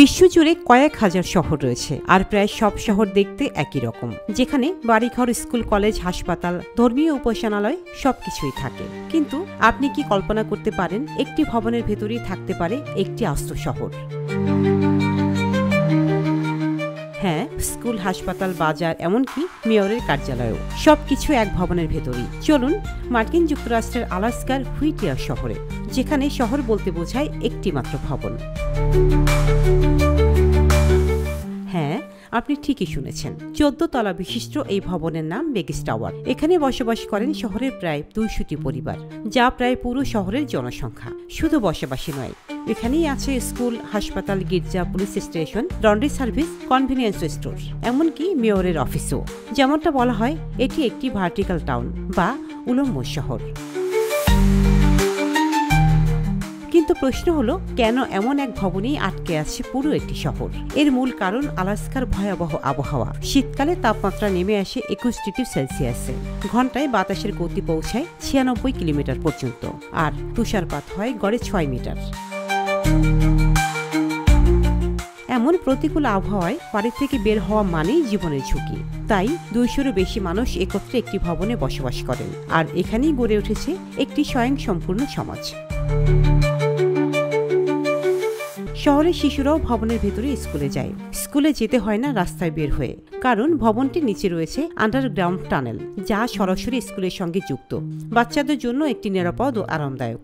বিশ্বজুড়ে কয়েক হাজার শহর রয়েছে, আর প্রায় সব শহর দেখতে একই রকম, যেখানে বাড়িঘর, স্কুল, কলেজ, হাসপাতাল, ধর্মীয় উপাসনালয় সবকিছুই থাকে। কিন্তু আপনি কি কল্পনা করতে পারেন একটি ভবনের ভেতরেই থাকতে পারে একটি আস্ত শহর? হ্যাঁ, স্কুল, হাসপাতাল, বাজার, এমনকি মেয়রের কার্যালয়ও সবকিছু এক ভবনের ভেতরেই। চলুন মার্কিন যুক্তরাষ্ট্রের আলাস্কার হুইটিয়ার শহরে, যেখানে শহর বলতে বোঝায় একটি মাত্র ভবন। হ্যাঁ, আপনি ঠিকই শুনেছেন, 14 তলা বিশিষ্ট এই ভবনের নাম বেগিস টাওয়ার। এখানে বসবাস করেন শহরের প্রায় 200টি পরিবার, যা প্রায় পুরো শহরের জনসংখ্যা। শুধু বসবাসী নয়, এখানেই আছে স্কুল, হাসপাতাল, গির্জা, police station, laundry service, convenience store, এমনকি মেয়রের অফিসও। যেমনটা বলা হয়, এটি একটি ভার্টিক্যাল টাউন বা উলম্ব শহর। কিন্তু প্রশ্ন হলো, কেন এমন এক ভবনেই আটকে আছে পুরো একটি শহর? এর মূল কারণ আলাস্কার ভয়াবহ আবহাওয়া। শীতকালে তাপমাত্রা নেমে আসে 21 ডিগ্রি সেলসিয়াসে, ঘন্টায় বাতাসের গতি পৌঁছায় 96 কিলোমিটার পর্যন্ত, আর তুষারপাত হয় গড়ে 6 মিটার। এমন প্রতিকূল আবহাওয়ায় বাড়ি থেকে বের হওয়া মানেই জীবনের ঝুঁকি। তাই 200-এরও বেশি মানুষ একত্রে একটি ভবনে বসবাস করেন, আর এখানেই গড়ে উঠেছে একটি স্বয়ংসম্পূর্ণ সমাজ। শহরের শিশুরাও ভবনের ভেতরে স্কুলে যায়। স্কুলে যেতে হয় না রাস্তায় বের হয়ে, কারণ ভবনটির নিচে রয়েছে আন্ডারগ্রাউন্ড টানেল, যা সরাসরি স্কুলের সঙ্গে যুক্ত। বাচ্চাদের জন্য একটি নিরাপদ ও আরামদায়ক।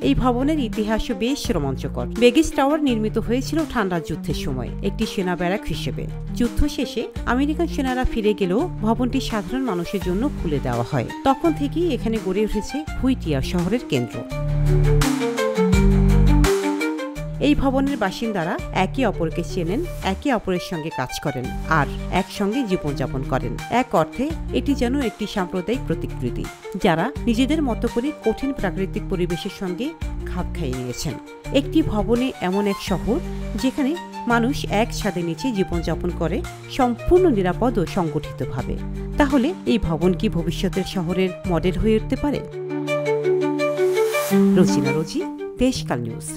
এই ভবনের ইতিহাসও বেশ রোমাঞ্চকর। বেগিস টাওয়ার নির্মিত হয়েছিল ঠান্ডা যুদ্ধের সময় একটি সেনা ব্যারাক হিসেবে। যুদ্ধ শেষে আমেরিকান সেনারা ফিরে গেলেও ভবনটি সাধারণ মানুষের জন্য খুলে দেওয়া হয়। তখন থেকেই এখানে গড়ে উঠেছে হুইটিয়ার শহরের কেন্দ্র। এই ভবনের বাসিন্দারা একে অপরকে চেনেন, একে অপরের সঙ্গে কাজ করেন, আর একসঙ্গে জীবনযাপন করেন। এক অর্থে এটি যেন একটি সাম্প্রদায়িক প্রতিকৃতি, যারা নিজেদের মতো করে কঠিন প্রাকৃতিক পরিবেশের সঙ্গে খাপ খাইয়ে নিয়েছেন। একটি ভবনে এমন এক শহর, যেখানে মানুষ এক ছাদের নিচে জীবনযাপন করে সম্পূর্ণ নিরাপদ ও সংগঠিতভাবে। তাহলে এই ভবন কি ভবিষ্যতের শহরের মডেল হয়ে উঠতে পারে? রোজিনা রোজি, দেশকাল নিউজ।